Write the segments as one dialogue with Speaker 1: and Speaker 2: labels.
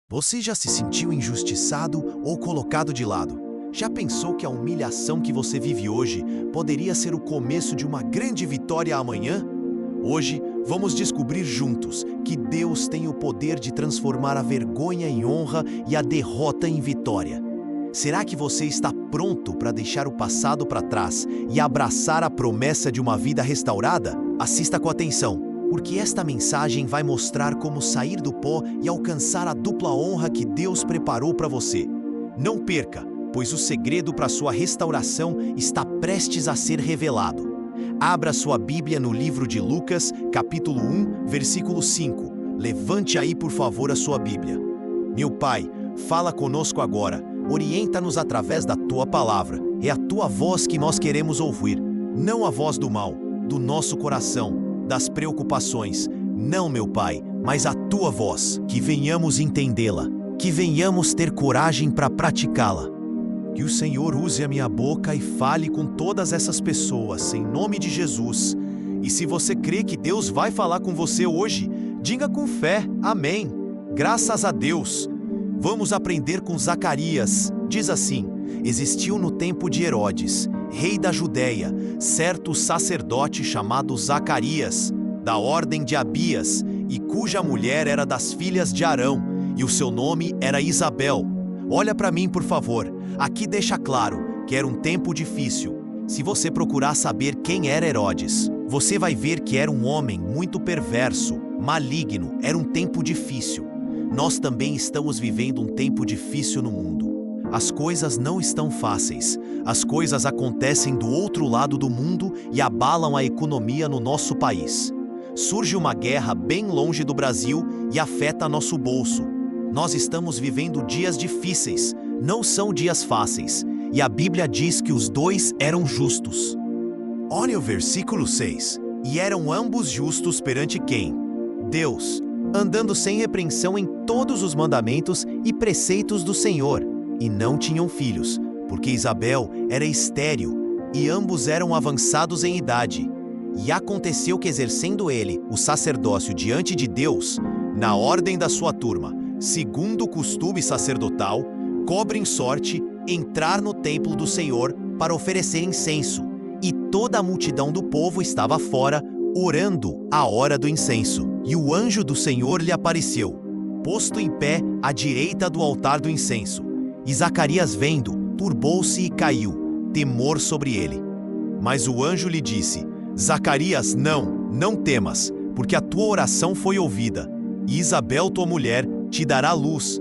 Speaker 1: Você já se sentiu injustiçado ou colocado de lado? Já pensou que a humilhação que você vive hoje poderia ser o começo de uma grande vitória amanhã? Hoje, vamos descobrir juntos que Deus tem o poder de transformar a vergonha em honra e a derrota em vitória. Será que você está pronto para deixar o passado para trás e abraçar a promessa de uma vida restaurada? Assista com atenção, porque esta mensagem vai mostrar como sair do pó e alcançar a dupla honra que Deus preparou para você. Não perca, pois o segredo para sua restauração está prestes a ser revelado. Abra sua Bíblia no livro de Lucas, capítulo 1, versículo 5. Levante aí, por favor, a sua Bíblia. Meu Pai, fala conosco agora. Orienta-nos através da Tua palavra. É a Tua voz que nós queremos ouvir, não a voz do mal, do nosso coração, das preocupações. Não, meu Pai, mas a Tua voz, que venhamos entendê-la, que venhamos ter coragem para praticá-la. Que o Senhor use a minha boca e fale com todas essas pessoas, em nome de Jesus. E se você crê que Deus vai falar com você hoje, diga com fé, amém. Graças a Deus. Vamos aprender com Zacarias. Diz assim: existiu no tempo de Herodes, rei da Judéia, certo sacerdote chamado Zacarias, da ordem de Abias, e cuja mulher era das filhas de Arão, e o seu nome era Isabel. Olha para mim, por favor. Aqui deixa claro que era um tempo difícil. Se você procurar saber quem era Herodes, você vai ver que era um homem muito perverso, maligno. Era um tempo difícil. Nós também estamos vivendo um tempo difícil no mundo. As coisas não estão fáceis. As coisas acontecem do outro lado do mundo e abalam a economia no nosso país. Surge uma guerra bem longe do Brasil e afeta nosso bolso. Nós estamos vivendo dias difíceis, não são dias fáceis, e a Bíblia diz que os dois eram justos. Olha o versículo 6. E eram ambos justos perante quem? Deus, andando sem repreensão em todos os mandamentos e preceitos do Senhor, e não tinham filhos, porque Isabel era estéril, e ambos eram avançados em idade. E aconteceu que, exercendo ele o sacerdócio diante de Deus, na ordem da sua turma, segundo o costume sacerdotal, cobrem sorte entrar no templo do Senhor para oferecer incenso. E toda a multidão do povo estava fora, orando à hora do incenso. E o anjo do Senhor lhe apareceu, posto em pé à direita do altar do incenso. E Zacarias, vendo, turbou-se e caiu, temor sobre ele. Mas o anjo lhe disse: Zacarias, não temas, porque a tua oração foi ouvida. E Isabel, tua mulher, te dará luz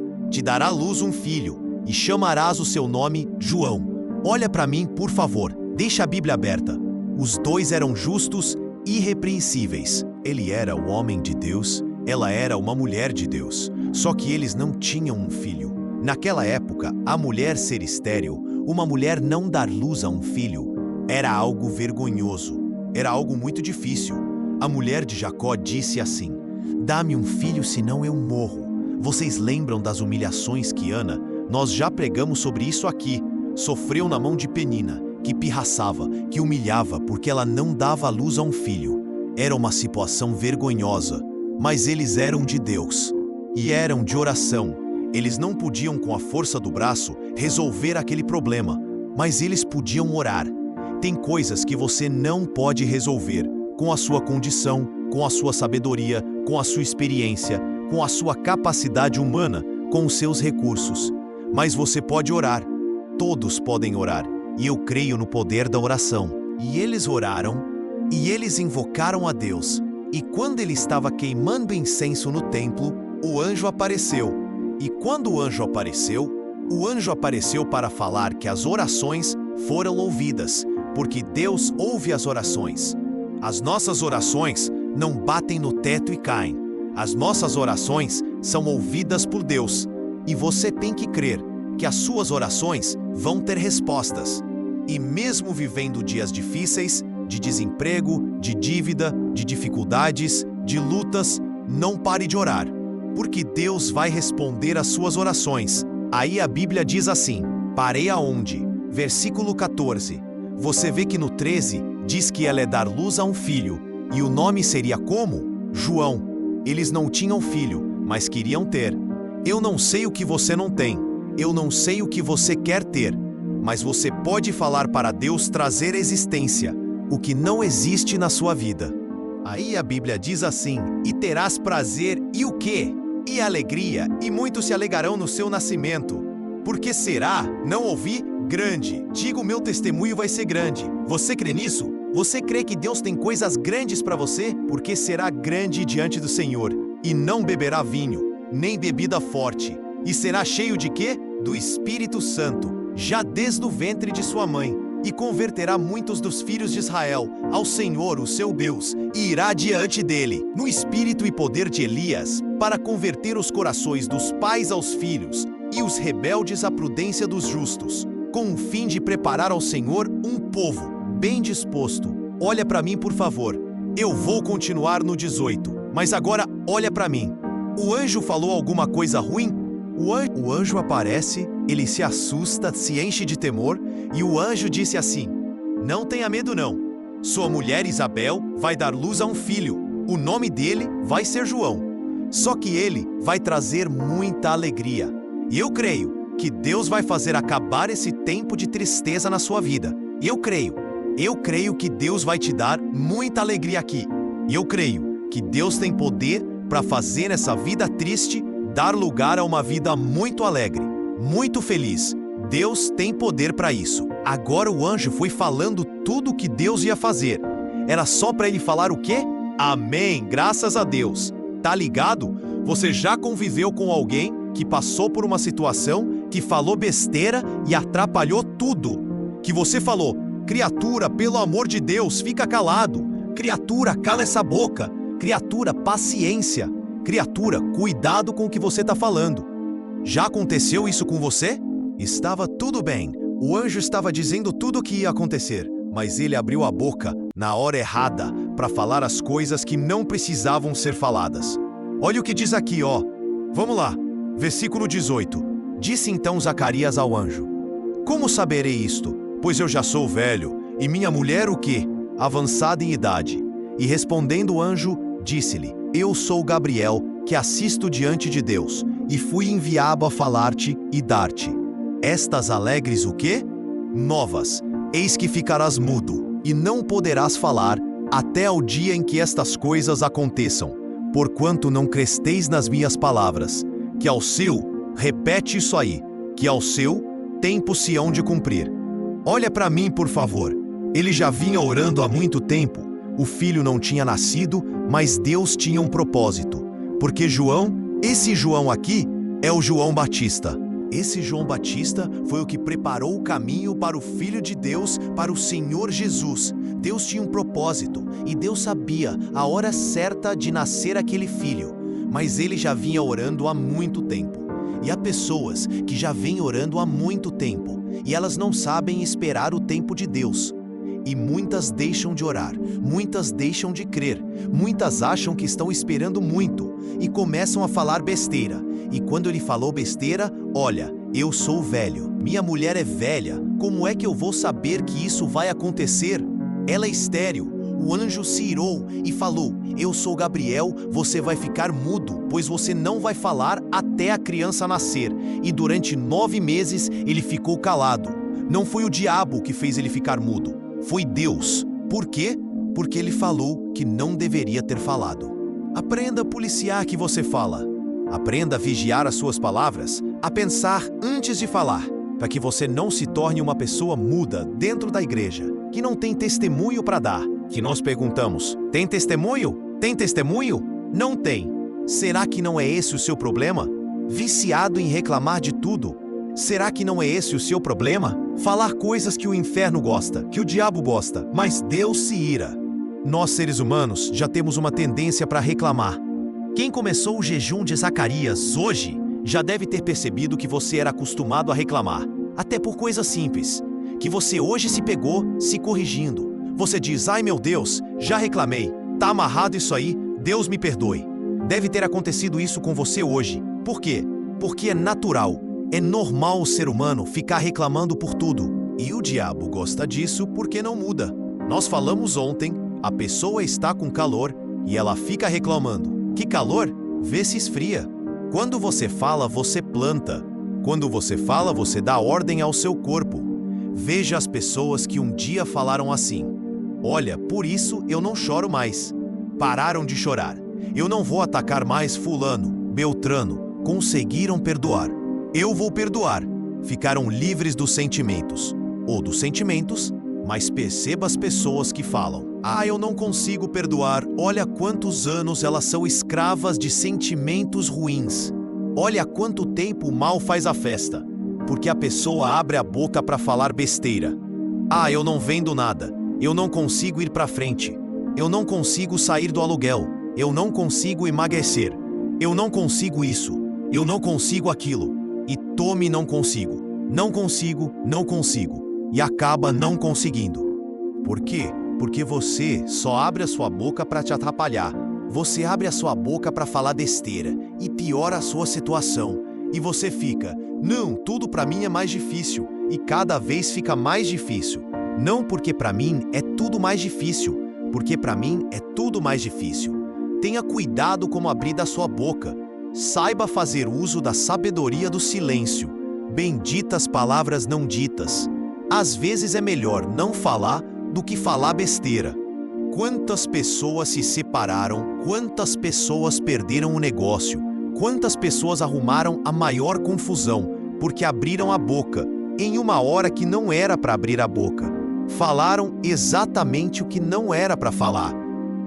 Speaker 1: um filho, e chamarás o seu nome João. Olha para mim, por favor, deixa a Bíblia aberta. Os dois eram justos, irrepreensíveis. Ele era o homem de Deus, ela era uma mulher de Deus. Só que eles não tinham um filho. Naquela época, a mulher ser estéril, uma mulher não dar luz a um filho, era algo vergonhoso, era algo muito difícil. A mulher de Jacó disse assim: dá-me um filho, senão eu morro. Vocês lembram das humilhações que Ana, nós já pregamos sobre isso aqui, sofreu na mão de Penina, que pirraçava, que humilhava porque ela não dava luz a um filho. Era uma situação vergonhosa, mas eles eram de Deus e eram de oração. Eles não podiam, com a força do braço, resolver aquele problema, mas eles podiam orar. Tem coisas que você não pode resolver com a sua condição, com a sua sabedoria, com a sua experiência, com a sua capacidade humana, com os seus recursos. Mas você pode orar. Todos podem orar. E eu creio no poder da oração. E eles oraram, e eles invocaram a Deus. E quando ele estava queimando incenso no templo, o anjo apareceu. E quando o anjo apareceu para falar que as orações foram ouvidas, porque Deus ouve as orações. As nossas orações não batem no teto e caem. As nossas orações são ouvidas por Deus. E você tem que crer que as suas orações vão ter respostas. E mesmo vivendo dias difíceis, de desemprego, de dívida, de dificuldades, de lutas, não pare de orar, porque Deus vai responder às suas orações. Aí a Bíblia diz assim, parei aonde? Versículo 14. Você vê que no 13 diz que ela é dar luz a um filho, e o nome seria como? João. Eles não tinham filho, mas queriam ter. Eu não sei o que você não tem. Eu não sei o que você quer ter. Mas você pode falar para Deus trazer existência o que não existe na sua vida. Aí a Bíblia diz assim: e terás prazer e o quê? E alegria, e muitos se alegrarão no seu nascimento. Porque será, não ouvi, grande. Digo, o meu testemunho vai ser grande. Você crê nisso? Você crê que Deus tem coisas grandes para você? Porque será grande diante do Senhor. E não beberá vinho, nem bebida forte. E será cheio de quê? Do Espírito Santo, já desde o ventre de sua mãe. E converterá muitos dos filhos de Israel ao Senhor, o seu Deus, e irá diante dele, no espírito e poder de Elias, para converter os corações dos pais aos filhos, e os rebeldes à prudência dos justos, com o fim de preparar ao Senhor um povo bem disposto. Olha para mim, por favor. Eu vou continuar no 18, mas agora olha para mim. O anjo falou alguma coisa ruim? O anjo aparece, ele se assusta, se enche de temor, e o anjo disse assim: não tenha medo não. Sua mulher Isabel vai dar luz a um filho. O nome dele vai ser João. Só que ele vai trazer muita alegria. E eu creio que Deus vai fazer acabar esse tempo de tristeza na sua vida. Eu creio que Deus vai te dar muita alegria aqui. E eu creio que Deus tem poder para fazer essa vida triste dar lugar a uma vida muito alegre, muito feliz. Deus tem poder para isso. Agora o anjo foi falando tudo o que Deus ia fazer. Era só para ele falar o quê? Amém, graças a Deus. Tá ligado? Você já conviveu com alguém que passou por uma situação que falou besteira e atrapalhou tudo? Que você falou: criatura, pelo amor de Deus, fica calado. Criatura, cala essa boca. Criatura, paciência. Criatura, cuidado com o que você está falando. Já aconteceu isso com você? Estava tudo bem. O anjo estava dizendo tudo o que ia acontecer, mas ele abriu a boca na hora errada para falar as coisas que não precisavam ser faladas. Olha o que diz aqui, ó. Vamos lá. Versículo 18. Disse então Zacarias ao anjo: como saberei isto? Pois eu já sou velho, e minha mulher o quê? Avançada em idade. E respondendo o anjo, disse-lhe: eu sou Gabriel, que assisto diante de Deus, e fui enviado a falar-te e dar-te estas alegres o quê? Novas. Eis que ficarás mudo, e não poderás falar, até ao dia em que estas coisas aconteçam, porquanto não cresteis nas minhas palavras, que ao seu, repete isso aí, que ao seu tempo se hão de cumprir. Olha para mim, por favor. Ele já vinha orando há muito tempo. O filho não tinha nascido, mas Deus tinha um propósito. Porque João, esse João aqui, é o João Batista. Esse João Batista foi o que preparou o caminho para o Filho de Deus, para o Senhor Jesus. Deus tinha um propósito e Deus sabia a hora certa de nascer aquele filho. Mas ele já vinha orando há muito tempo. E há pessoas que já vêm orando há muito tempo e elas não sabem esperar o tempo de Deus. E muitas deixam de orar, muitas deixam de crer, muitas acham que estão esperando muito e começam a falar besteira. E quando ele falou besteira, olha, eu sou velho, minha mulher é velha, como é que eu vou saber que isso vai acontecer? Ela é estéril. O anjo se irou e falou: eu sou Gabriel, você vai ficar mudo, pois você não vai falar até a criança nascer. E durante 9 meses ele ficou calado. Não foi o diabo que fez ele ficar mudo. Foi Deus. Por quê? Porque ele falou que não deveria ter falado. Aprenda a policiar que você fala. Aprenda a vigiar as suas palavras, a pensar antes de falar, para que você não se torne uma pessoa muda dentro da igreja, que não tem testemunho para dar. Que nós perguntamos: tem testemunho? Tem testemunho? Não tem. Será que não é esse o seu problema? Viciado em reclamar de tudo. Será que não é esse o seu problema? Falar coisas que o inferno gosta, que o diabo gosta, mas Deus se ira. Nós, seres humanos, já temos uma tendência para reclamar. Quem começou o jejum de Zacarias hoje já deve ter percebido que você era acostumado a reclamar, até por coisas simples, que você hoje se pegou se corrigindo. Você diz: ai meu Deus, já reclamei, tá amarrado isso aí, Deus me perdoe. Deve ter acontecido isso com você hoje. Por quê? Porque é natural. É normal o ser humano ficar reclamando por tudo. E o diabo gosta disso porque não muda. Nós falamos ontem, a pessoa está com calor e ela fica reclamando. Que calor? Vê se esfria. Quando você fala, você planta. Quando você fala, você dá ordem ao seu corpo. Veja as pessoas que um dia falaram assim: olha, por isso eu não choro mais. Pararam de chorar. Eu não vou atacar mais fulano, beltrano. Conseguiram perdoar. Eu vou perdoar. Ficaram livres dos sentimentos. Ou dos sentimentos, mas perceba as pessoas que falam: ah, eu não consigo perdoar. Olha quantos anos elas são escravas de sentimentos ruins. Olha quanto tempo o mal faz a festa. Porque a pessoa abre a boca para falar besteira. Ah, eu não vendo nada. Eu não consigo ir para frente. Eu não consigo sair do aluguel. Eu não consigo emagrecer. Eu não consigo isso. Eu não consigo aquilo. E tome não consigo. Não consigo, não consigo. E acaba não conseguindo. Por quê? Porque você só abre a sua boca para te atrapalhar. Você abre a sua boca para falar besteira e piora a sua situação. E você fica: não, tudo para mim é mais difícil. E cada vez fica mais difícil. Não porque para mim é tudo mais difícil, porque para mim é tudo mais difícil. Tenha cuidado como abrir da sua boca. Saiba fazer uso da sabedoria do silêncio. Benditas palavras não ditas. Às vezes é melhor não falar do que falar besteira. Quantas pessoas se separaram, quantas pessoas perderam o negócio, quantas pessoas arrumaram a maior confusão porque abriram a boca em uma hora que não era para abrir a boca. Falaram exatamente o que não era para falar.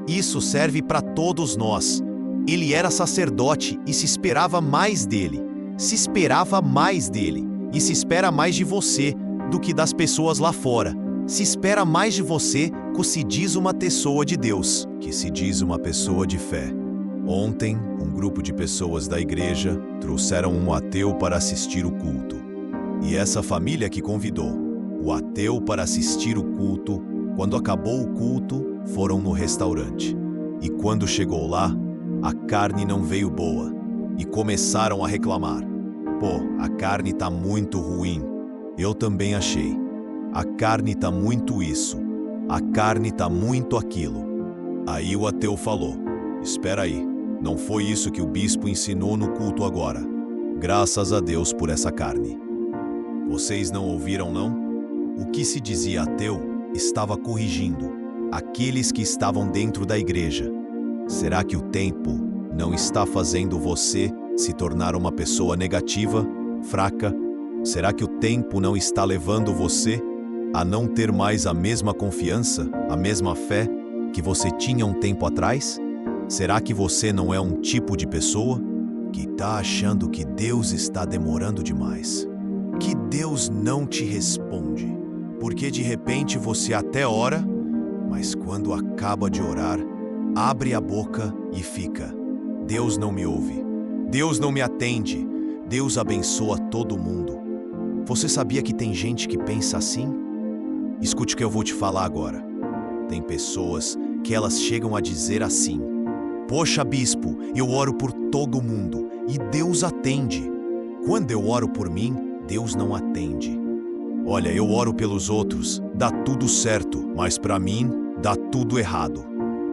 Speaker 1: Isso serve para todos nós. Ele era sacerdote e se esperava mais dele. Se esperava mais dele. E se espera mais de você do que das pessoas lá fora. Se espera mais de você que se diz uma pessoa de Deus, que se diz uma pessoa de fé. Ontem, um grupo de pessoas da igreja trouxeram um ateu para assistir o culto. E essa família que convidou o ateu para assistir o culto, quando acabou o culto, foram no restaurante. E quando chegou lá, a carne não veio boa. E começaram a reclamar. Pô, a carne tá muito ruim. Eu também achei. A carne tá muito isso. A carne tá muito aquilo. Aí o ateu falou: espera aí, não foi isso que o bispo ensinou no culto agora. Graças a Deus por essa carne. Vocês não ouviram, não? O que se dizia ateu estava corrigindo aqueles que estavam dentro da igreja. Será que o tempo não está fazendo você se tornar uma pessoa negativa, fraca? Será que o tempo não está levando você a não ter mais a mesma confiança, a mesma fé que você tinha um tempo atrás? Será que você não é um tipo de pessoa que está achando que Deus está demorando demais? Que Deus não te responde? Porque de repente você até ora, mas quando acaba de orar, abre a boca e fica: Deus não me ouve, Deus não me atende, Deus abençoa todo mundo. Você sabia que tem gente que pensa assim? Escute o que eu vou te falar agora. Tem pessoas que elas chegam a dizer assim: poxa, bispo, eu oro por todo mundo e Deus atende. Quando eu oro por mim, Deus não atende. Olha, eu oro pelos outros, dá tudo certo, mas para mim, dá tudo errado.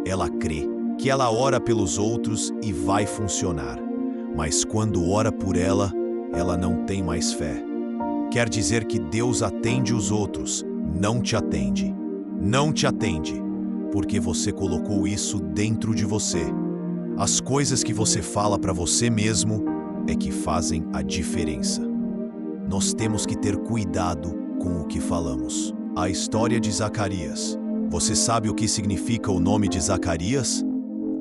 Speaker 1: Ela crê que ela ora pelos outros e vai funcionar. Mas quando ora por ela, ela não tem mais fé. Quer dizer que Deus atende os outros, não te atende. Não te atende, porque você colocou isso dentro de você. As coisas que você fala para você mesmo é que fazem a diferença. Nós temos que ter cuidado com o que falamos. A história de Zacarias. Você sabe o que significa o nome de Zacarias?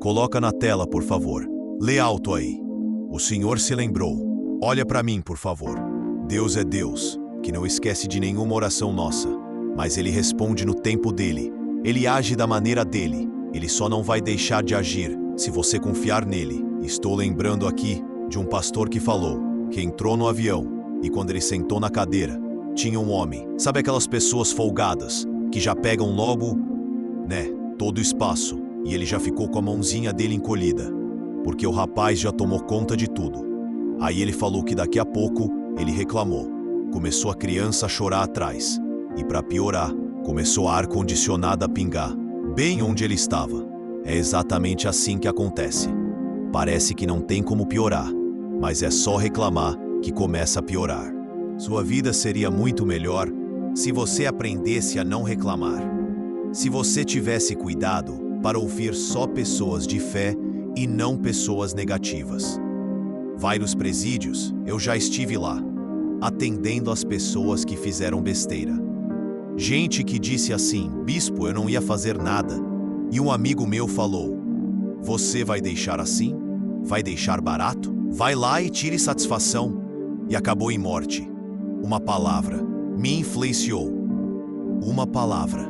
Speaker 1: Coloca na tela, por favor. Lê alto aí. O Senhor se lembrou. Olha para mim, por favor. Deus é Deus, que não esquece de nenhuma oração nossa, mas Ele responde no tempo dele. Ele age da maneira dele. Ele só não vai deixar de agir se você confiar nele. Estou lembrando aqui de um pastor que falou que entrou no avião e quando ele sentou na cadeira, tinha um homem. Sabe aquelas pessoas folgadas que já pegam logo, todo o espaço, e ele já ficou com a mãozinha dele encolhida, porque o rapaz já tomou conta de tudo. Aí ele falou que daqui a pouco ele reclamou. Começou a criança a chorar atrás. E para piorar, começou a ar-condicionado a pingar, bem onde ele estava. É exatamente assim que acontece. Parece que não tem como piorar, mas é só reclamar que começa a piorar. Sua vida seria muito melhor se você aprendesse a não reclamar. Se você tivesse cuidado para ouvir só pessoas de fé e não pessoas negativas. Vários presídios, eu já estive lá, atendendo as pessoas que fizeram besteira. Gente que disse assim: bispo, eu não ia fazer nada. E um amigo meu falou: você vai deixar assim? Vai deixar barato? Vai lá e tire satisfação. E acabou em morte. Uma palavra me influenciou. Uma palavra.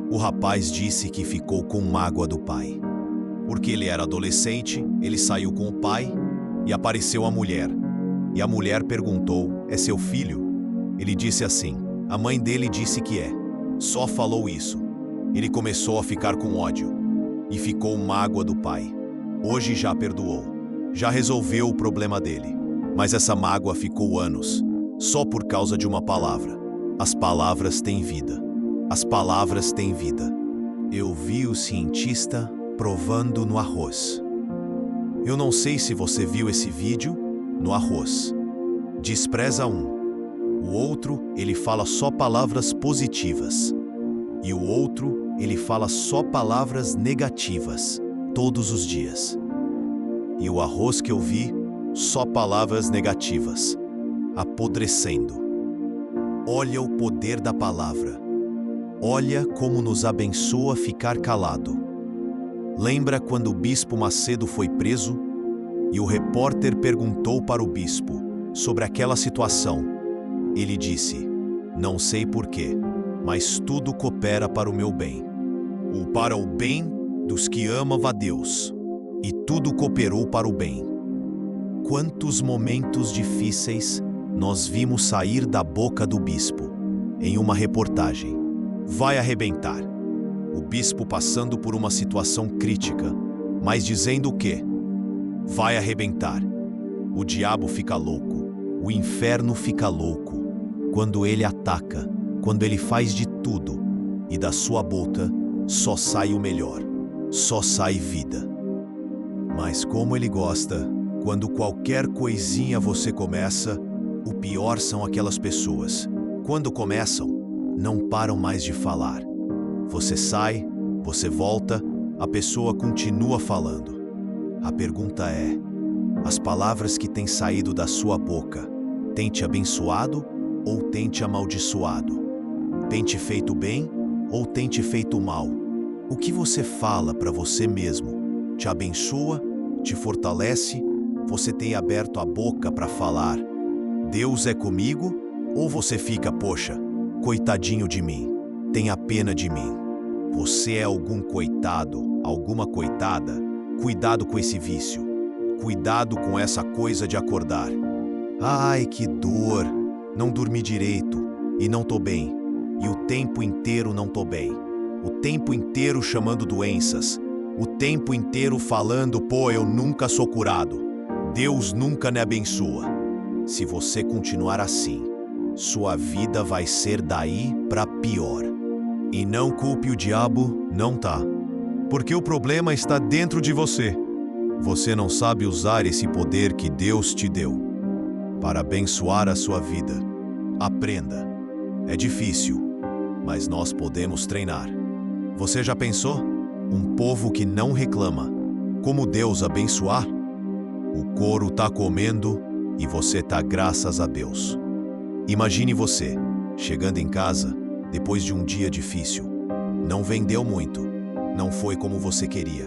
Speaker 1: O rapaz disse que ficou com mágoa do pai. Porque ele era adolescente, ele saiu com o pai e apareceu a mulher. E a mulher perguntou: é seu filho? Ele disse assim: a mãe dele disse que é. Só falou isso. Ele começou a ficar com ódio e ficou mágoa do pai. Hoje já perdoou. Já resolveu o problema dele. Mas essa mágoa ficou anos, só por causa de uma palavra. As palavras têm vida. As palavras têm vida. Eu vi o cientista provando no arroz. Eu não sei se você viu esse vídeo no arroz. Despreza um. O outro, ele fala só palavras positivas. E o outro, ele fala só palavras negativas, todos os dias. E o arroz que eu vi, só palavras negativas, apodrecendo. Olha o poder da palavra. Olha como nos abençoa ficar calado. Lembra quando o bispo Macedo foi preso? E o repórter perguntou para o bispo sobre aquela situação. Ele disse: não sei porquê, mas tudo coopera para o meu bem. Ou para o bem dos que amam a Deus. E tudo cooperou para o bem. Quantos momentos difíceis nós vimos sair da boca do bispo em uma reportagem. Vai arrebentar. O bispo passando por uma situação crítica, mas dizendo o quê? Vai arrebentar. O diabo fica louco, o inferno fica louco, quando ele ataca, quando ele faz de tudo, e da sua boca só sai o melhor, só sai vida. Mas como ele gosta, quando qualquer coisinha você começa, o pior são aquelas pessoas. Quando começam, não param mais de falar. Você sai, você volta, a pessoa continua falando. A pergunta é: as palavras que têm saído da sua boca, têm te abençoado ou têm te amaldiçoado? Tem te feito bem ou tem te feito mal? O que você fala para você mesmo te abençoa, te fortalece? Você tem aberto a boca para falar: Deus é comigo? Ou você fica: poxa, coitadinho de mim, tenha pena de mim? Você é algum coitado, alguma coitada? Cuidado com esse vício. Cuidado com essa coisa de acordar. Ai, que dor! Não dormi direito e não tô bem. E o tempo inteiro não tô bem. O tempo inteiro chamando doenças. O tempo inteiro falando: pô, eu nunca sou curado. Deus nunca me abençoa. Se você continuar assim, sua vida vai ser daí para pior. E não culpe o diabo, não tá. Porque o problema está dentro de você. Você não sabe usar esse poder que Deus te deu para abençoar a sua vida. Aprenda. É difícil, mas nós podemos treinar. Você já pensou? Um povo que não reclama. Como Deus abençoar? O couro tá comendo e você tá graças a Deus. Imagine você, chegando em casa, depois de um dia difícil. Não vendeu muito, não foi como você queria.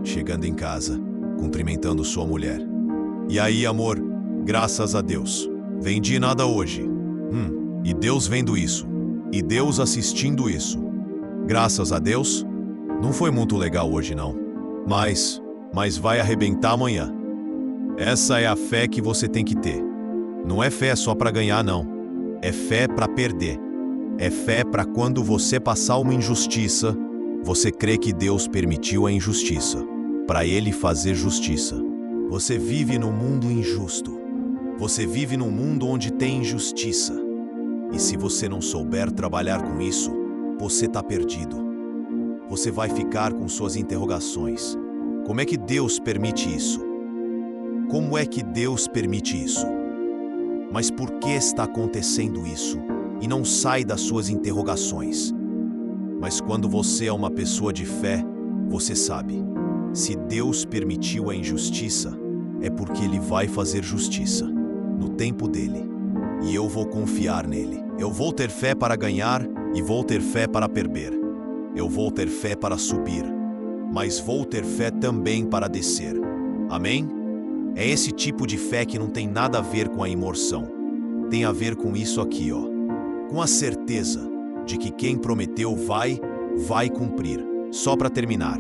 Speaker 1: Chegando em casa, cumprimentando sua mulher. E aí, amor, graças a Deus. Vendi nada hoje. E Deus vendo isso. E Deus assistindo isso. Graças a Deus. Não foi muito legal hoje, não. Mas vai arrebentar amanhã. Essa é a fé que você tem que ter. Não é fé só para ganhar, não. É fé para perder. É fé para quando você passar uma injustiça, você crê que Deus permitiu a injustiça, para Ele fazer justiça. Você vive num mundo injusto. Você vive num mundo onde tem injustiça. E se você não souber trabalhar com isso, você está perdido. Você vai ficar com suas interrogações. Como é que Deus permite isso? Como é que Deus permite isso? Mas por que está acontecendo isso? E não sai das suas interrogações. Mas quando você é uma pessoa de fé, você sabe. Se Deus permitiu a injustiça, é porque Ele vai fazer justiça, no tempo dele. E eu vou confiar nele. Eu vou ter fé para ganhar e vou ter fé para perder. Eu vou ter fé para subir, mas vou ter fé também para descer. Amém? É esse tipo de fé que não tem nada a ver com a imersão. Tem a ver com isso aqui, ó. Com a certeza de que quem prometeu vai cumprir. Só para terminar,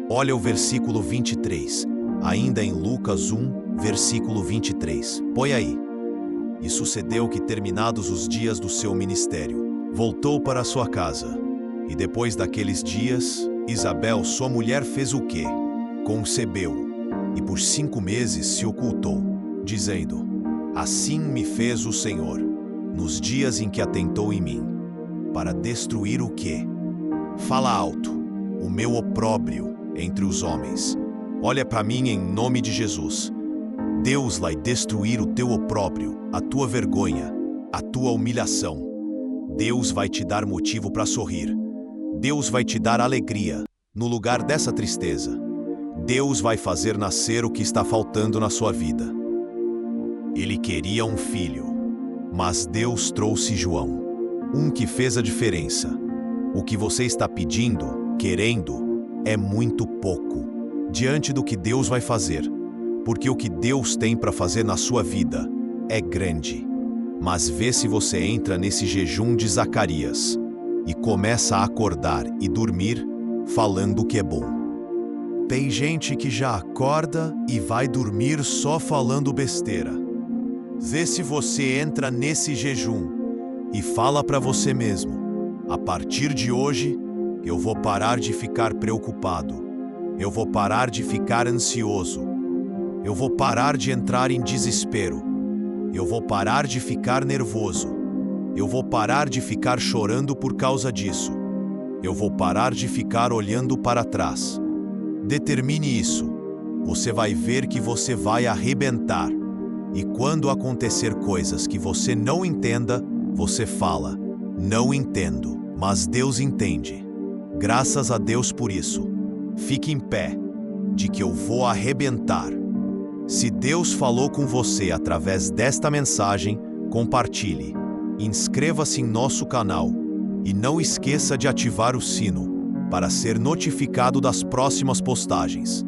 Speaker 1: olha o versículo 23, ainda em Lucas 1, versículo 23. Põe aí. E sucedeu que, terminados os dias do seu ministério, voltou para sua casa. E depois daqueles dias, Isabel, sua mulher, fez o quê? Concebeu, e por 5 meses se ocultou, dizendo: Assim me fez o Senhor, nos dias em que atentou em mim, para destruir o quê? Fala alto, o meu opróbrio entre os homens. Olha para mim em nome de Jesus. Deus vai destruir o teu opróbrio, a tua vergonha, a tua humilhação. Deus vai te dar motivo para sorrir. Deus vai te dar alegria no lugar dessa tristeza. Deus vai fazer nascer o que está faltando na sua vida. Ele queria um filho, mas Deus trouxe João, um que fez a diferença. O que você está pedindo, querendo, é muito pouco diante do que Deus vai fazer, porque o que Deus tem para fazer na sua vida é grande. Mas vê se você entra nesse jejum de Zacarias e começa a acordar e dormir falando que é bom. Tem gente que já acorda e vai dormir só falando besteira. Vê se você entra nesse jejum e fala para você mesmo: a partir de hoje, eu vou parar de ficar preocupado. Eu vou parar de ficar ansioso. Eu vou parar de entrar em desespero. Eu vou parar de ficar nervoso. Eu vou parar de ficar chorando por causa disso. Eu vou parar de ficar olhando para trás. Determine isso. Você vai ver que você vai arrebentar. E quando acontecer coisas que você não entenda, você fala: não entendo, mas Deus entende. Graças a Deus por isso. Fique em pé, de que eu vou arrebentar. Se Deus falou com você através desta mensagem, compartilhe. Inscreva-se em nosso canal e não esqueça de ativar o sino para ser notificado das próximas postagens.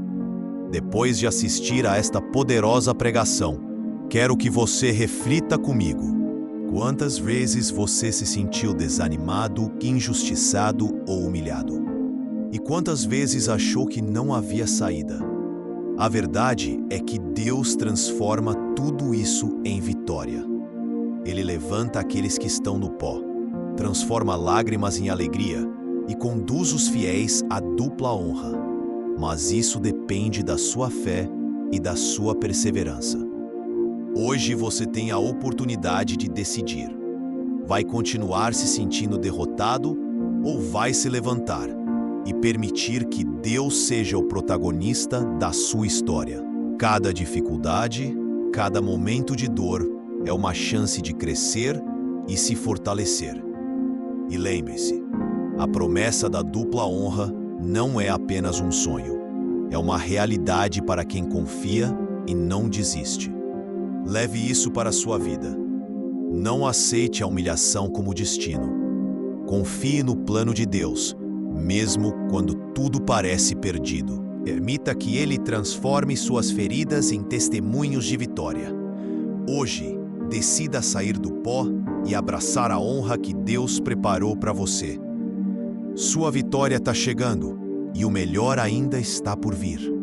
Speaker 1: Depois de assistir a esta poderosa pregação, quero que você reflita comigo. Quantas vezes você se sentiu desanimado, injustiçado ou humilhado? E quantas vezes achou que não havia saída? A verdade é que Deus transforma tudo isso em vitória. Ele levanta aqueles que estão no pó, transforma lágrimas em alegria e conduz os fiéis à dupla honra. Mas isso depende da sua fé e da sua perseverança. Hoje você tem a oportunidade de decidir. Vai continuar se sentindo derrotado ou vai se levantar e permitir que Deus seja o protagonista da sua história? Cada dificuldade, cada momento de dor é uma chance de crescer e se fortalecer. E lembre-se, a promessa da dupla honra não é apenas um sonho. É uma realidade para quem confia e não desiste. Leve isso para a sua vida. Não aceite a humilhação como destino. Confie no plano de Deus, mesmo quando tudo parece perdido. Permita que Ele transforme suas feridas em testemunhos de vitória. Hoje, decida sair do pó e abraçar a honra que Deus preparou para você. Sua vitória está chegando e o melhor ainda está por vir.